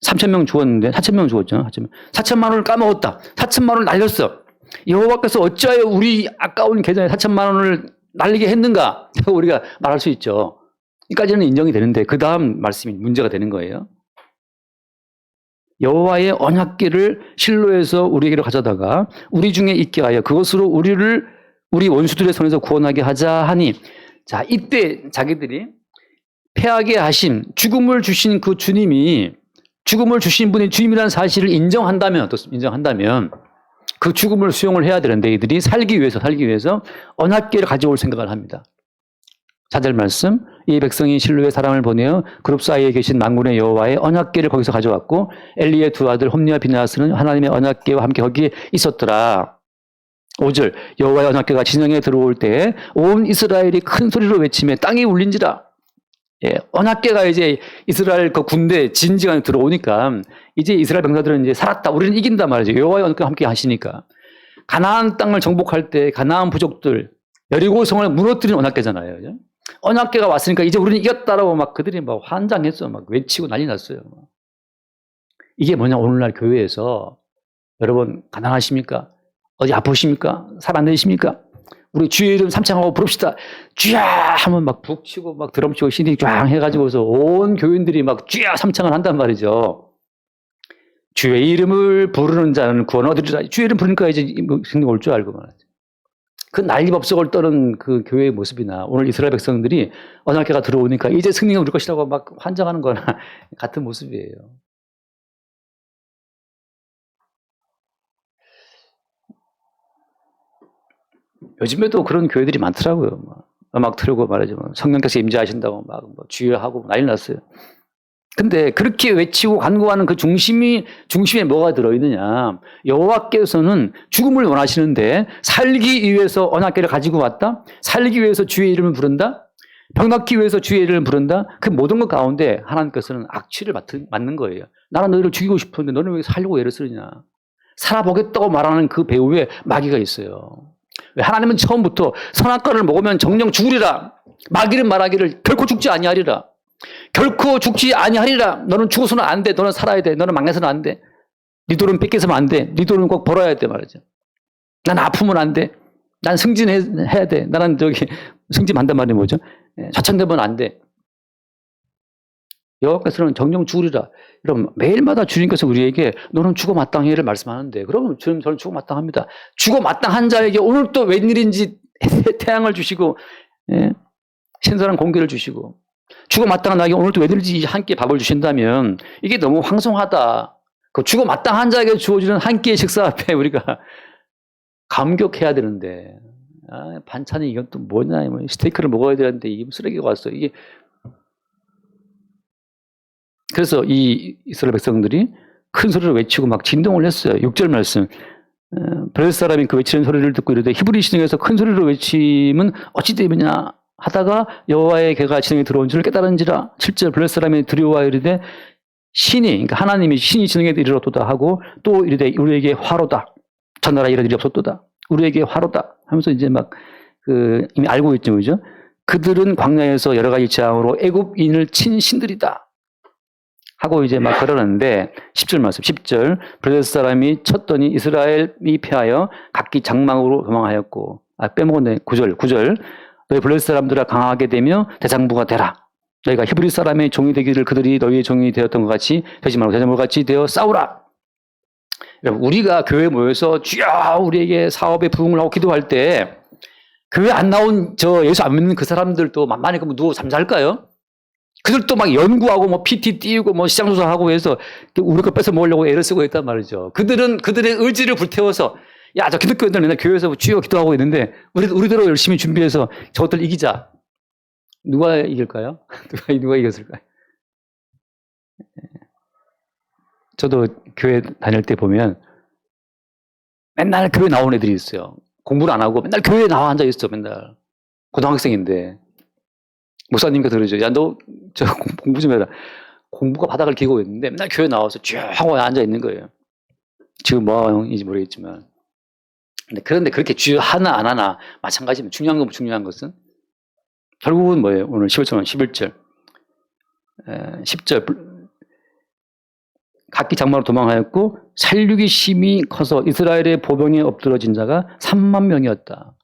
3,000명 죽었는데 4,000명 죽었죠. 4천만 원을 까먹었다. 4천만 원을 날렸어. 여호와께서 어찌하여 우리 아까운 계좌에 4천만 원을 날리게 했는가? 우리가 말할 수 있죠. 여기까지는 인정이 되는데 그 다음 말씀이 문제가 되는 거예요. 여호와의 언약궤를 실로에서 우리에게로 가져다가 우리 중에 있게 하여 그것으로 우리 원수들의 손에서 구원하게 하자 하니, 자, 이때 자기들이 패하게 하신 죽음을 주신 그 주님이, 죽음을 주신 분이 주님이라는 사실을 인정한다면 그 죽음을 수용을 해야 되는데 이들이 살기 위해서 언약궤를 가져올 생각을 합니다. 4절 말씀. 이 백성이 실로에 사람을 보내어 그룹 사이에 계신 만군의 여호와의 언약궤를 거기서 가져왔고 엘리의 두 아들 홈니와 비나스는 하나님의 언약궤와 함께 거기에 있었더라. 5절. 여호와의 언약궤가 진영에 들어올 때 온 이스라엘이 큰 소리로 외치며 땅이 울린지라. 예, 언약궤가 이제 이스라엘 그 군대 진지가 들어오니까 이제 이스라엘 병사들은 이제 살았다, 우리는 이긴다 말이죠. 여호와의 언약궤와 함께 하시니까. 가나안 땅을 정복할 때 가나안 부족들 여리고 성을 무너뜨린 언약궤잖아요. 그죠? 언약궤가 왔으니까 이제 우리는 이겼다라고 막 그들이 막 환장했어. 막 외치고 난리 났어요. 이게 뭐냐, 오늘날 교회에서 여러분 가난하십니까? 어디 아프십니까? 살 안 되십니까? 우리 주의 이름 삼창하고 부릅시다. 쥐야 하면 막 북치고 막 드럼 치고 CD 쫙 해가지고서 온 교인들이 막 쥐야 삼창을 한단 말이죠. 주의 이름을 부르는 자는 구원 얻으리라. 주의 이름 부르니까 이제 승리가 올 줄 알고 말이죠. 그 난리법석을 떠는 그 교회의 모습이나 오늘 이스라엘 백성들이 언약궤가 들어오니까 이제 승리가 우리 것이라고 막 환장하는 거나 같은 모습이에요. 요즘에도 그런 교회들이 많더라고요. 음악 틀고 말이죠. 성령께서 임재하신다고 막 주여하고 난리 났어요. 근데 그렇게 외치고 간구하는 그 중심에 뭐가 들어있느냐. 여호와께서는 죽음을 원하시는데 살기 위해서 언약궤를 가지고 왔다. 살기 위해서 주의 이름을 부른다. 병낫기 위해서 주의 이름을 부른다. 그 모든 것 가운데 하나님께서는 악취를 맡는 거예요. 나는 너희를 죽이고 싶었는데 너는 왜 살려고 애를 쓰느냐. 살아보겠다고 말하는 그 배후에 마귀가 있어요. 왜? 하나님은 처음부터 선악과를 먹으면 정령 죽으리라. 마귀는 말하기를 결코 죽지 아니하리라. 결코 죽지 아니하리라. 너는 죽어서는 안 돼. 너는 살아야 돼. 너는 망해서는 안 돼. 네 돈은 뺏겨서는 안 돼. 네 돈은 꼭 벌어야 돼 말이죠. 난 아프면 안 돼. 난 승진해야 돼. 나는 승진한단 말이 뭐죠? 좌천되면 안 돼. 여호와께서는 정령 죽으리라. 여러분, 매일마다 주님께서 우리에게 너는 죽어 마땅해를 말씀하는데, 그러면 저는 죽어 마땅합니다. 죽어 마땅한 자에게 오늘 또 웬일인지 태양을 주시고, 신선한 공기를 주시고, 죽어 마땅한 나에게 오늘 또 웬일인지 한 끼 밥을 주신다면 이게 너무 황송하다. 그 죽어 마땅한 자에게 주어지는 한 끼의 식사 앞에 우리가 감격해야 되는데, 반찬이 이건 또 뭐냐, 스테이크를 먹어야 되는데 이게 쓰레기가 왔어. 이게 그래서 이 이스라엘 백성들이 큰 소리로 외치고 막 진동을 했어요. 6절 말씀. 블레셋 사람이 그 외치는 소리를 듣고 이르되 히브리 시중에서 큰 소리로 외침은 어찌 되느냐 하다가 여호와의 궤가 진영에 들어온 줄을 깨달은지라. 7절 블레셋 사람이 두려워하여 이르되 그러니까 하나님이 신이 진영에 이르렀도다 하고 또 이르되 우리에게 화로다. 전나라 이런 일이 없었도다. 우리에게 화로다 하면서 이제 막 이미 알고 있죠, 그죠? 그들은 광야에서 여러 가지 재앙으로 애굽인을 친 신들이다. 하고 이제 막 그러는데 10절 말씀. 10절 블레셋 사람이 쳤더니 이스라엘이 패하여 각기 장막으로 도망하였고, 빼먹었네. 9절 너희 블레셋 사람들아 강하게 되며 대장부가 되라. 너희가 히브리 사람의 종이 되기를 그들이 너희의 종이 되었던 것 같이 되지 말고 대장부같이 되어 싸우라. 여러분, 우리가 교회에 모여서 주여 우리에게 사업에 부흥을 하고 기도할 때 교회 안 나온 예수 안 믿는 그 사람들도 만만히 그러면 누워 잠잘까요? 그들도 막 연구하고 뭐 PT 띄우고 뭐 시장 조사하고 해서 우리 거 뺏어 먹으려고 애를 쓰고 있단 말이죠. 그들은 그들의 의지를 불태워서 야, 저 기독교인들 맨날 교회에서 주여 기도하고 있는데 우리대로 열심히 준비해서 저것들 이기자. 누가 이길까요? 누가 이겼을까요? 저도 교회 다닐 때 보면 맨날 교회 나온 애들이 있어요. 공부를 안 하고 맨날 교회에 나와 앉아 있어, 맨날. 고등학생인데. 목사님께 그러죠. 야, 너 저 공부 좀 해라. 공부가 바닥을 기고 있는데 맨날 교회 나와서 쭉 하고 앉아 있는 거예요. 지금 뭐인지 모르겠지만. 그런데 그렇게 주여 하나 안 하나 마찬가지입니다. 중요한 것은 결국은 뭐예요? 오늘 15절, 11절, 10절. 각기 장마로 도망하였고 살육이 심히 커서 이스라엘의 보병에 엎드러진 자가 3만 명이었다.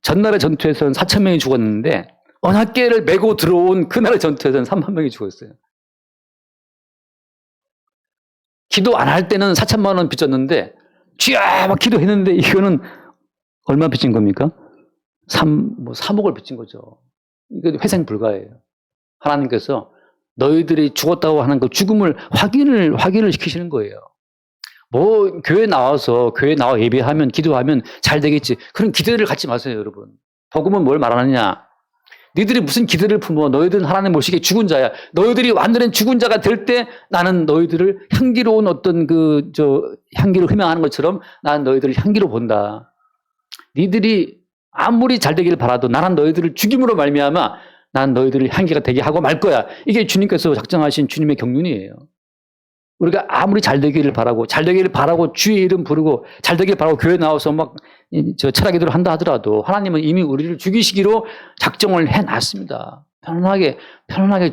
전날의 전투에서는 4천 명이 죽었는데 언약궤를 메고 들어온 그날의 전투에서는 3만 명이 죽었어요. 기도 안 할 때는 4천만 원 빚졌는데 주여 막 기도했는데 이거는 얼마 빚진 겁니까? 3억을 빚진 거죠. 이거 회생 불가예요. 하나님께서 너희들이 죽었다고 하는 그 죽음을 확인을 시키시는 거예요. 뭐 교회 나와 예배하면 기도하면 잘 되겠지. 그런 기대를 갖지 마세요, 여러분. 복음은 뭘 말하느냐? 너희들이 무슨 기대를 품어? 너희들은 하나님 보시기에 죽은 자야. 너희들이 완전한 죽은 자가 될 때 나는 너희들을 향기로운 어떤 향기를 흠양하는 것처럼 나는 너희들을 향기로 본다. 너희들이 아무리 잘 되기를 바라도 나는 너희들을 죽임으로 말미암아 난 너희들을 향기가 되게 하고 말 거야. 이게 주님께서 작정하신 주님의 경륜이에요. 우리가 아무리 잘 되기를 바라고 주의 이름 부르고 잘 되기를 바라고 교회 나와서 막 철학 기도를 한다 하더라도 하나님은 이미 우리를 죽이시기로 작정을 해놨습니다. 편안하게 편안하게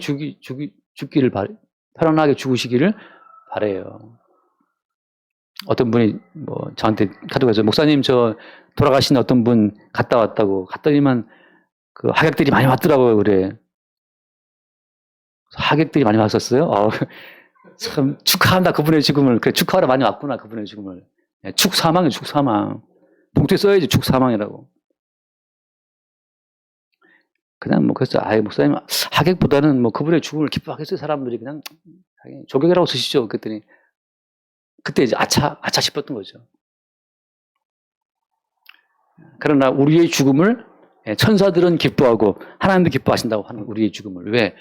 죽으시기를 바래요. 어떤 분이 뭐 저한테 카톡에서 목사님 저 돌아가신 어떤 분 갔다 왔다고 갔더니만 그 하객들이 많이 왔더라고요. 그래. 하객들이 많이 왔었어요. 참 축하한다 그분의 죽음을. 그래, 축하하러 많이 왔구나 그분의 죽음을. 축사망이에요. 축사망. 봉투에 써야지 축사망이라고. 그냥 뭐 그래서 목사님 하객보다는 뭐 그분의 죽음을 기뻐하겠어요. 사람들이 그냥 조객이라고 쓰시죠. 그랬더니 그때 이제 아차 싶었던 거죠. 그러나 우리의 죽음을 천사들은 기뻐하고 하나님도 기뻐하신다고 하는 우리의 죽음을. 왜?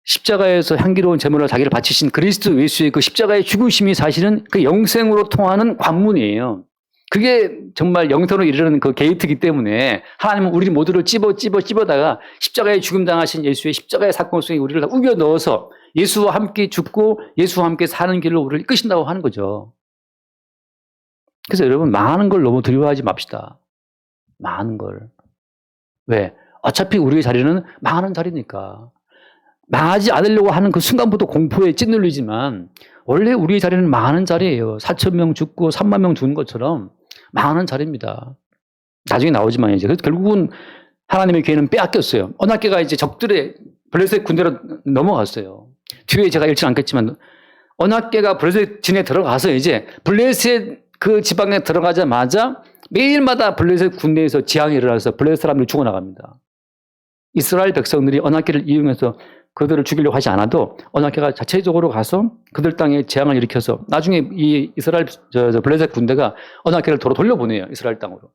십자가에서 향기로운 제물로 자기를 바치신 그리스도 예수의 그 십자가의 죽으심이 사실은 그 영생으로 통하는 관문이에요. 그게 정말 영생으로 이르는 그 게이트이기 때문에 하나님은 우리 모두를 찝어다가 십자가에 죽음 당하신 예수의 십자가의 사건 속에 우리를 다 우겨 넣어서 예수와 함께 죽고 예수와 함께 사는 길로 우리를 이끄신다고 하는 거죠. 그래서 여러분 망하는 걸 너무 두려워하지 맙시다. 망하는 걸. 왜? 어차피 우리의 자리는 망하는 자리니까. 망하지 않으려고 하는 그 순간부터 공포에 찌눌리지만 원래 우리의 자리는 망하는 자리예요. 4천 명 죽고 3만 명 죽은 것처럼 망하는 자리입니다. 나중에 나오지만 이제 결국은 하나님의 기회는 빼앗겼어요. 언약궤가 이제 적들의 블레셋 군대로 넘어갔어요. 뒤에 제가 읽지 않겠지만 언약궤가 블레셋 진에 들어가서 이제 블레셋 그 지방에 들어가자마자 매일마다 블레셋 군대에서 지향이 일어나서 블레셋 사람들이 죽어나갑니다. 이스라엘 백성들이 언약궤를 이용해서 그들을 죽이려고 하지 않아도 언약궤가 자체적으로 가서 그들 땅에 재앙을 일으켜서 나중에 이 이스라엘 블레셋 군대가 언약궤를 도로 돌려보내요. 이스라엘 땅으로.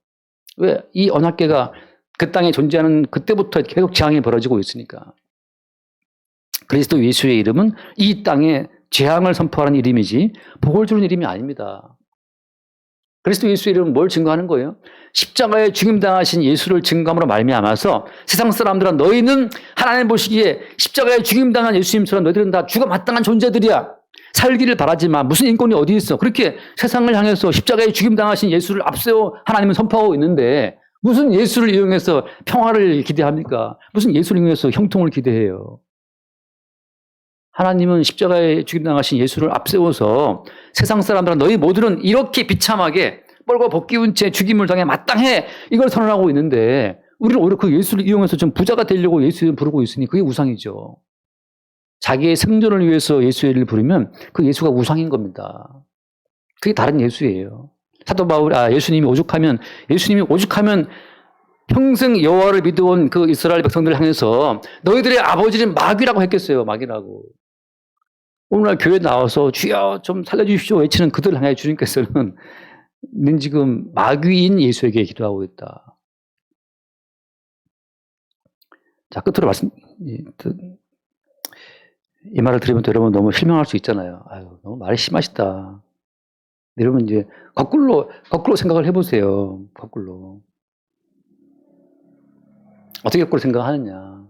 왜? 이 언약궤가 그 땅에 존재하는 그때부터 계속 재앙이 벌어지고 있으니까. 그리스도 예수의 이름은 이 땅에 재앙을 선포하는 이름이지 복을 주는 이름이 아닙니다. 그리스도 예수의 이름은 뭘 증거하는 거예요? 십자가에 죽임당하신 예수를 증거함으로 말미암아서 세상 사람들은 너희는 하나님 보시기에 십자가에 죽임당한 예수님처럼 너희들은 다 죽어 마땅한 존재들이야. 살기를 바라지만 무슨 인권이 어디 있어. 그렇게 세상을 향해서 십자가에 죽임당하신 예수를 앞세워 하나님은 선포하고 있는데 무슨 예수를 이용해서 평화를 기대합니까? 무슨 예수를 이용해서 형통을 기대해요? 하나님은 십자가에 죽임당하신 예수를 앞세워서 세상 사람들은 너희 모두는 이렇게 비참하게 뻘과 벗기운 채 죽임을 당해 마땅해 이걸 선언하고 있는데 우리는 오히려 그 예수를 이용해서 좀 부자가 되려고 예수를 부르고 있으니 그게 우상이죠. 자기의 생존을 위해서 예수의 이름을 부르면 그 예수가 우상인 겁니다. 그게 다른 예수예요. 사도 바울 예수님이 오죽하면 평생 여호와를 믿어온 그 이스라엘 백성들을 향해서 너희들의 아버지는 마귀라고 했겠어요. 마귀라고. 오늘날 교회 나와서 주여 좀 살려주십시오 외치는 그들을 향해 주님께서는 는 지금 마귀인 예수에게 기도하고 있다. 자, 끝으로 이 말을 들으면 또 여러분 너무 실망할 수 있잖아요. 아유, 너무 말이 심하시다. 여러분 이제 거꾸로 생각을 해보세요. 거꾸로. 어떻게 거꾸로 생각하느냐.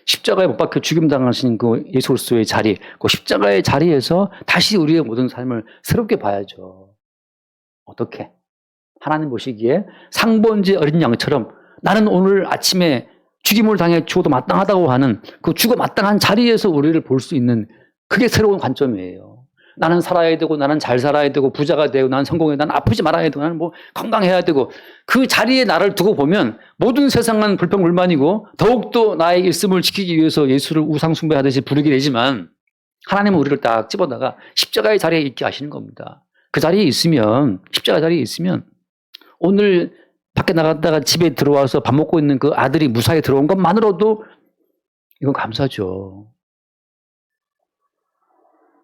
십자가에 못 박혀 죽임당하신 그 예수 그리스도의 자리, 그 십자가의 자리에서 다시 우리의 모든 삶을 새롭게 봐야죠. 어떻게? 하나님 보시기에 상번제 어린 양처럼 나는 오늘 아침에 죽임을 당해 죽어도 마땅하다고 하는 그 죽어 마땅한 자리에서 우리를 볼 수 있는 그게 새로운 관점이에요. 나는 살아야 되고 나는 잘 살아야 되고 부자가 되고 나는 성공해야 되고 나는 아프지 말아야 되고 나는 뭐 건강해야 되고 그 자리에 나를 두고 보면 모든 세상은 불평불만이고 더욱더 나의 일씀을 지키기 위해서 예수를 우상 숭배하듯이 부르게 되지만 하나님은 우리를 딱 집어다가 십자가의 자리에 있게 하시는 겁니다. 그 자리에 있으면 십자가 자리에 있으면 오늘 밖에 나갔다가 집에 들어와서 밥 먹고 있는 그 아들이 무사히 들어온 것만으로도 이건 감사죠.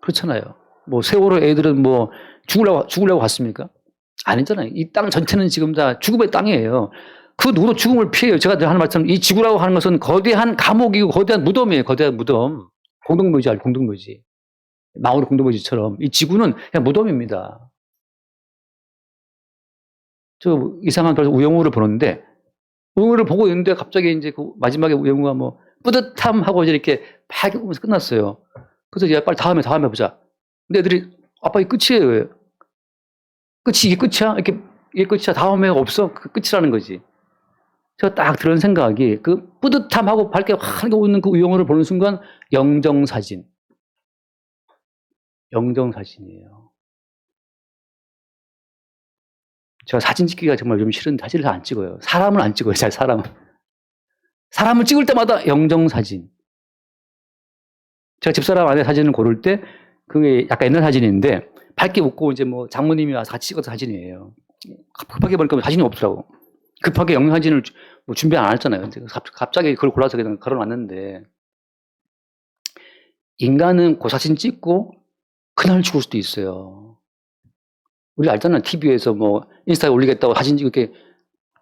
그렇잖아요. 뭐 세월호 애들은 뭐 죽으려고 갔습니까? 아니잖아요. 이 땅 전체는 지금 다 죽음의 땅이에요. 그 누구도 죽음을 피해요. 제가 늘 하는 말처럼 이 지구라고 하는 것은 거대한 감옥이고 거대한 무덤이에요. 거대한 무덤. 공동묘지 알죠? 공동묘지. 마을 공동묘지처럼 이 지구는 그냥 무덤입니다. 저 이상한 우영우를 보는데 우영우를 보고 있는데 갑자기 이제 그 마지막에 우영우가 뭐 뿌듯함하고 이렇게 팍 보면서 끝났어요. 그래서 야 빨리 다음에 보자. 근데 애들이 아빠 이게 끝이에요. 이게 끝이야? 이게 끝이야? 다음에 없어? 그 끝이라는 거지. 제가 딱 들은 생각이 그 뿌듯함하고 밝게 환하게 웃는 그 우영우를 보는 순간 영정사진이에요. 제가 사진 찍기가 정말 좀 싫은데 사진을 잘 안 찍어요. 사람을 안 찍어요. 잘 사람을 찍을 때마다 영정사진. 제가 집사람 아내 사진을 고를 때 그게 약간 옛날 사진인데 밝게 웃고 이제 뭐 장모님이 와서 같이 찍어서 사진이에요. 급하게 보니까 사진이 없더라고. 급하게 영상사진을 뭐 준비 안 했잖아요. 갑자기 그걸 골라서 그냥 걸어놨는데 인간은 그 사진 찍고 그날 죽을 수도 있어요. 우리 알잖아요. TV에서 뭐 인스타에 올리겠다고 사진 이렇게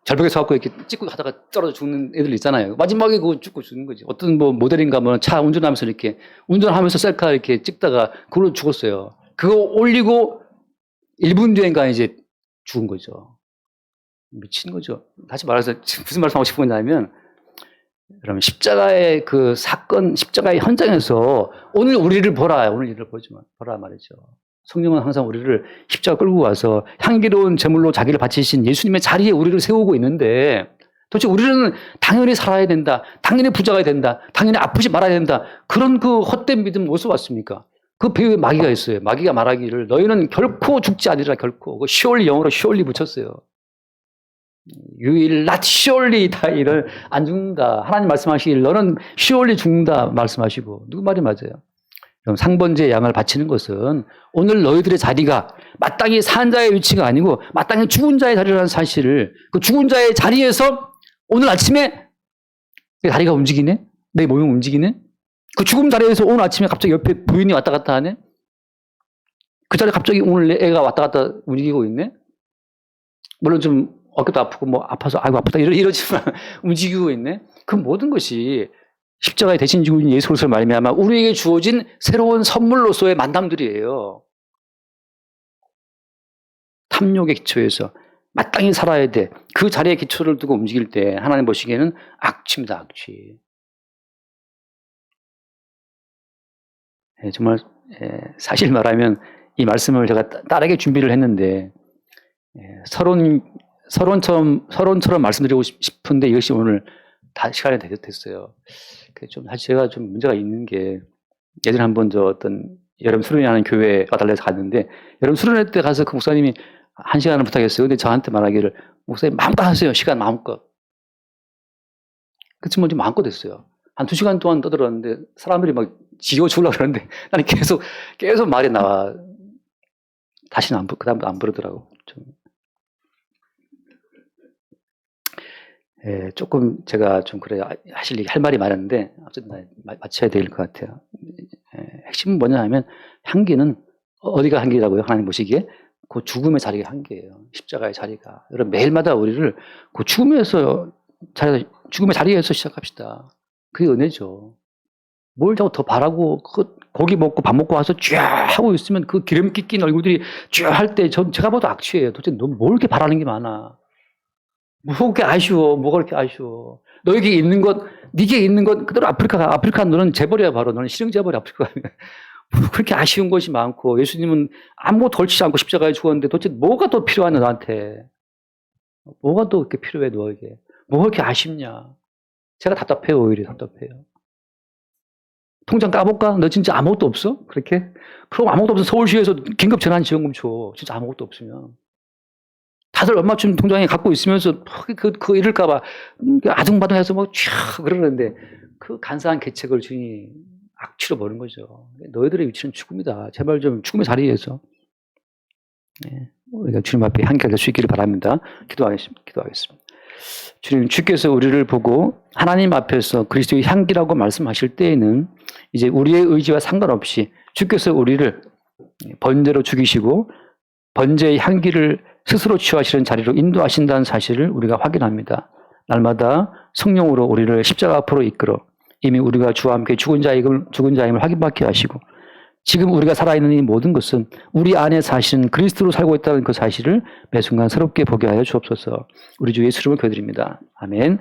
절벽에 서갖고 이렇게 찍고 하다가 떨어져 죽는 애들 있잖아요. 마지막에 그거 죽고 죽는 거지. 어떤 뭐 모델인가 뭐 차 운전하면서 이렇게 운전하면서 셀카 이렇게 찍다가 그걸로 죽었어요. 그거 올리고 1분 뒤엔가 이제 죽은 거죠. 미친 거죠. 다시 말해서 무슨 말씀하고 싶은 거냐면 여러분 십자가의 그 사건, 십자가의 현장에서 오늘 우리를 보라. 오늘 일을 보라 말이죠. 성령은 항상 우리를 십자가 끌고 와서 향기로운 제물로 자기를 바치신 예수님의 자리에 우리를 세우고 있는데 도대체 우리는 당연히 살아야 된다. 당연히 부자가 된다. 당연히 아프지 말아야 된다. 그런 그 헛된 믿음 어디서 왔습니까? 그 배우에 마귀가 있어요. 마귀가 말하기를 너희는 결코 죽지 않으리라 결코. 그 surely 영어로 surely 붙였어요. You will not surely die. 안 죽는다. 하나님 말씀하시길 너는 surely 죽는다 말씀하시고 누구 말이 맞아요? 상번제 양을 바치는 것은 오늘 너희들의 자리가 마땅히 산 자의 위치가 아니고 마땅히 죽은 자의 자리라는 사실을 그 죽은 자의 자리에서 오늘 아침에 내 다리가 움직이네? 내 몸이 움직이네? 그 죽음 자리에서 오늘 아침에 갑자기 옆에 부인이 왔다 갔다 하네? 그 자리에 갑자기 오늘 내 애가 왔다 갔다 움직이고 있네? 물론 좀 어깨도 아프고 뭐 아파서 아이고 아프다 이러지만 움직이고 있네? 그 모든 것이 십자가의 대신 죽은 예수 그리스도를 말미암아 우리에게 주어진 새로운 선물로서의 만남들이에요. 탐욕의 기초에서 마땅히 살아야 돼. 그 자리에 기초를 두고 움직일 때 하나님 보시기에는 악취입니다. 악취. 정말 사실 말하면 이 말씀을 제가 다르게 준비를 했는데 서론처럼 말씀드리고 싶은데 이것이 오늘 다 시간이 됐어요. 좀 사실 제가 좀 문제가 있는 게 예전에 한번 어떤 여름 수련회 하는 교회 와달래서 갔는데 여름 수련회 때 가서 그 목사님이 1시간을 부탁했어요. 근데 저한테 말하기를 목사님 마음껏 하세요. 시간 마음껏. 그치만 좀 마음껏 했어요. 한 2시간 동안 떠들었는데 사람들이 막 지겨 죽으려고 그러는데 나는 계속 말이 나와. 다시는 그다음부터 안 부르더라고. 좀. 조금 제가 좀 그래 할 말이 많은데 어쨌든 맞춰야 될 것 같아요. 핵심은 뭐냐 하면 향기는 어디가 향기라고요? 하나님 보시기에 그 죽음의 자리가 향기예요. 십자가의 자리가. 여러분 매일마다 우리를 그 죽음의 자리에서 시작합시다. 그게 은혜죠. 뭘 자꾸 더 바라고 고기 먹고 밥 먹고 와서 쫙 하고 있으면 그 기름기 낀 얼굴들이 쫙 할 때 제가 봐도 악취예요. 도대체 너 뭘 이렇게 바라는 게 많아. 뭐 그렇게 아쉬워. 뭐가 그렇게 아쉬워. 너에게 있는 것, 네게 있는 것 그대로 아프리카 너는 재벌이야 바로. 너는 실형 재벌이 아프리카. 뭐 그렇게 아쉬운 것이 많고 예수님은 아무것도 걸치지 않고 십자가에 죽었는데 도대체 뭐가 더 필요하냐 너한테. 뭐가 더 그렇게 필요해 너에게. 뭐가 그렇게 아쉽냐. 제가 답답해요. 오히려 답답해요. 통장 까볼까? 너 진짜 아무것도 없어? 그렇게? 그럼 아무것도 없어. 서울시에서 긴급 재난지원금 줘. 진짜 아무것도 없으면. 다들 얼마쯤 통장에 갖고 있으면서 이럴까봐 아둥바둥해서 뭐 쫙 그러는데 그 간사한 계책을 주인이 악취로 버린 거죠. 너희들의 위치는 죽음이다. 제발 좀 죽음의 자리에서 우리가 주님 앞에 향기가 될 수 있기를 바랍니다. 기도하겠습니다. 주님, 주께서 우리를 보고 하나님 앞에서 그리스도의 향기라고 말씀하실 때에는 이제 우리의 의지와 상관없이 주께서 우리를 번제로 죽이시고 번제의 향기를 스스로 취하시는 자리로 인도하신다는 사실을 우리가 확인합니다. 날마다 성령으로 우리를 십자가 앞으로 이끌어 이미 우리가 주와 함께 죽은 자임을 확인받게 하시고 지금 우리가 살아있는 이 모든 것은 우리 안에 사시는 그리스도로 살고 있다는 그 사실을 매 순간 새롭게 보게 하여 주옵소서. 우리 주 예수 이름으로 기도드립니다. 아멘.